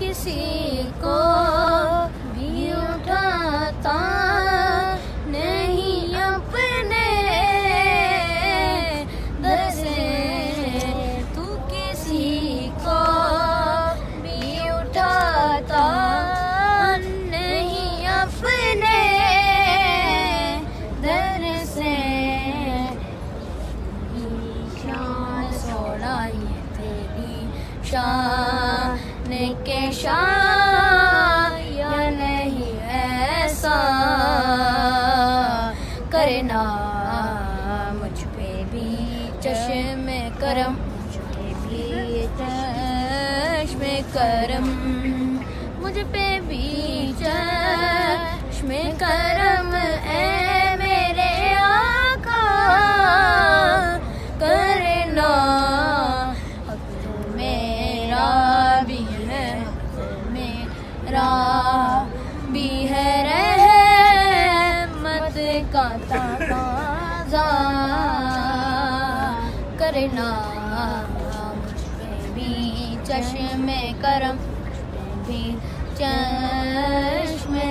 किसी को भी उठाता नहीं अपने दर से, तू किसी को भी उठाता नहीं अपने दर से। शान सोना ये तेरी शान के शान या नहीं ऐसा करना मुझ पे भी चश्मे करम, मुझ पे भी चश्मे करम, मुझ पे भी चश्मे करम ए मेरे आका करना। हक तो मेरा भी है, हक तो मेरा भी है, रहमत का तकाज़ा करना। मुझ पे भी चश्मे करम, मुझ पे भी चश्मे